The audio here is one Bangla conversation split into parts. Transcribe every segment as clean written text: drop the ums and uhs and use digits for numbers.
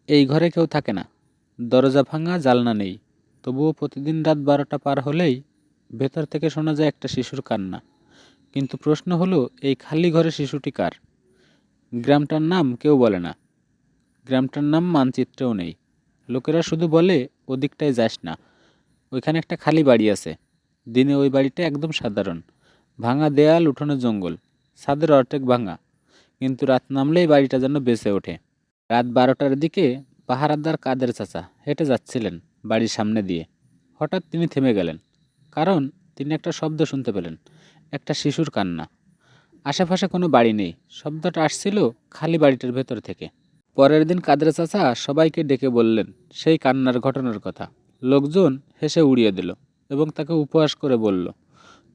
এই ঘরে কেউ থাকে না, দরজা ভাঙা, জানলা নেই। তবুও প্রতিদিন রাত 12টা পার হলেই ভেতর থেকে শোনা যায় একটা শিশুর কান্না। কিন্তু প্রশ্ন হলো, এই খালি ঘরে শিশুটি কার? গ্রামটার নাম কেউ বলে না, গ্রামটার নাম মানচিত্রেও নেই। লোকেরা শুধু বলে, ওদিকটায় যাস না, ওইখানে একটা খালি বাড়ি আছে। দিনে ওই বাড়িটা একদম সাধারণ, ভাঙা দেয়াল, উঠোনে জঙ্গল, ছাদের অর্ধেক ভাঙা। কিন্তু রাত নামলেই বাড়িটা যেন বেঁচে ওঠে। রাত 12টার দিকে পাহারাদার কাদের চাচা হেঁটে যাচ্ছিলেন বাড়ির সামনে দিয়ে। হঠাৎ তিনি থেমে গেলেন, কারণ তিনি একটা শব্দ শুনতে পেলেন, একটা শিশুর কান্না। আশেপাশে কোনো বাড়ি নেই, শব্দটা আসছিল খালি বাড়িটার ভেতর থেকে। পরের দিন কাদের চাচা সবাইকে ডেকে বললেন সেই কান্নার ঘটনার কথা। লোকজন হেসে উড়িয়ে দিল এবং তাকে উপহাস করে বলল,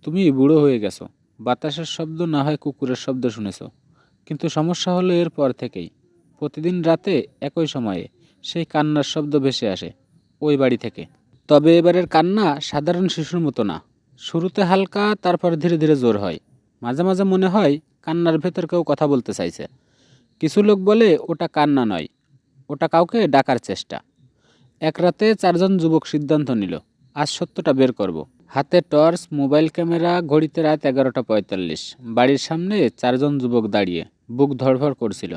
তুমি বুড়ো হয়ে গেছো, বাতাসের শব্দ না হয় কুকুরের শব্দ শুনেছো। কিন্তু সমস্যা হলো এর পর থেকেই প্রতিদিন রাতে একই সময়ে সেই কান্নার শব্দ ভেসে আসে ওই বাড়ি থেকে। তবে এবারের কান্না সাধারণ শিশুর মতো না। শুরুতে হালকা, তারপর ধীরে ধীরে জোর হয়। মাঝে মাঝে মনে হয় কান্নার ভেতর কেউ কথা বলতে চাইছে। কিছু লোক বলে ওটা কান্না নয়, ওটা কাউকে ডাকার চেষ্টা। এক রাতে 4জন যুবক সিদ্ধান্ত নিল, আজ সত্যটা বের করব। হাতে টর্চ, মোবাইল ক্যামেরা, ঘড়িতে রাত 11:45। বাড়ির সামনে 4জন যুবক দাঁড়িয়ে, বুক ধড়ফড় করছিল।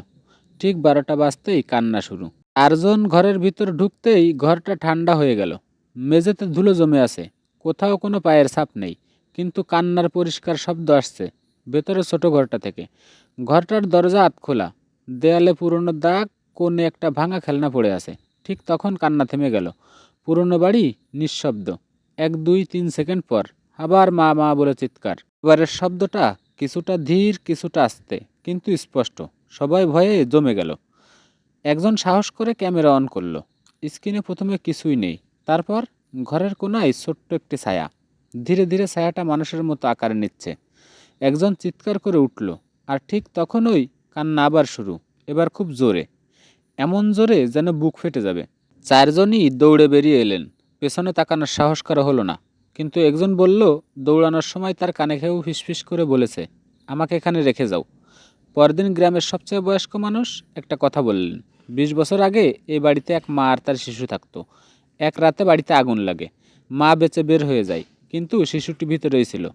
ঠিক 12টা বাজতেই কান্না শুরু। 4জন ঘরের ভিতর ঢুকতেই ঘরটা ঠান্ডা হয়ে গেল। মেঝেতে ধুলো জমে আছে, কোথাও কোনো পায়ের ছাপ নেই, কিন্তু কান্নার পরিষ্কার শব্দ আসছে ভেতরে ছোট ঘরটা থেকে। ঘরটার দরজা আধখোলা, দেয়ালে পুরনো দাগ, কোণে একটা ভাঙা খেলনা পড়ে আছে। ঠিক তখন কান্না থেমে গেল। পুরনো বাড়ি, নিঃশব্দ। 1, 2, 3 সেকেন্ড পর আবার মা মা বলে চিৎকার। এবারের শব্দটা কিছুটা ধীর, কিছুটা আস্তে, কিন্তু স্পষ্ট। সবাই ভয়ে জমে গেল। একজন সাহস করে ক্যামেরা অন করলো। স্ক্রিনে প্রথমে কিছুই নেই, তারপর ঘরের কোনায় ছোট্ট একটি ছায়া। ধীরে ধীরে ছায়াটা মানুষের মতো আকার নিচ্ছে। একজন চিৎকার করে উঠল, আর ঠিক তখনই কান্না আবার শুরু, এবার খুব জোরে, এমন জোরে যেন বুক ফেটে যাবে। 4জনই দৌড়ে বেরিয়ে এলেন। পেছনে তাকানোর সাহস করা হলো না। কিন্তু একজন বলল, দৌড়ানোর সময় তার কানে কেউ ফিসফিস করে বলেছে, আমাকে এখানে রেখে যাও। পরদিন গ্রামের সবচেয়ে বয়স্ক মানুষ একটা কথা বললেন, 20 বছর আগে এই বাড়িতে এক মা আর তার শিশু থাকতো। এক রাতে বাড়িতে আগুন লাগে, মা বেঁচে বের হয়ে যায়, কিন্তু শিশুটি ভিতরেই ছিল।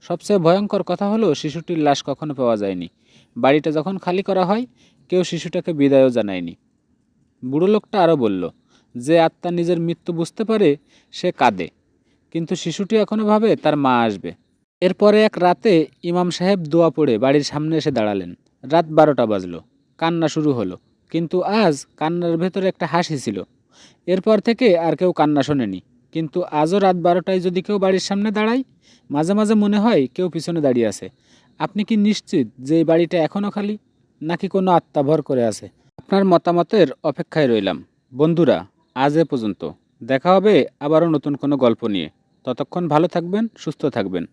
সবচেয়ে ভয়ঙ্কর কথা হলো, শিশুটির লাশ কখনো পাওয়া যায়নি। বাড়িটা যখন খালি করা হয়, কেউ শিশুটাকে বিদায়ও জানায়নি। বুড়ো লোকটা আরও বলল, যে আত্মা নিজের মৃত্যু বুঝতে পারে সে কাঁদে, কিন্তু শিশুটি এখনও ভাবে তার মা আসবে। এরপরে এক রাতে ইমাম সাহেব দোয়া পড়ে বাড়ির সামনে এসে দাঁড়ালেন। রাত 12টা বাজলো, কান্না শুরু হলো। কিন্তু আজ কান্নার ভেতরে একটা হাসি ছিল। এরপর থেকে আর কেউ কান্না শোনেনি। কিন্তু আজও রাত 12টায় যদি কেউ বাড়ির সামনে দাঁড়ায়, মাঝে মাঝে মনে হয় কেউ পিছনে দাঁড়িয়ে আছে। আপনি কি নিশ্চিত যে এই বাড়িটা এখনও খালি, নাকি কোনো আত্মা ভর করে আছে? আপনার মতামতের অপেক্ষায় রইলাম। বন্ধুরা, আজ এ পর্যন্ত। দেখা হবে আবারও নতুন কোনো গল্প নিয়ে। ততক্ষণ ভালো থাকবেন, সুস্থ থাকবেন।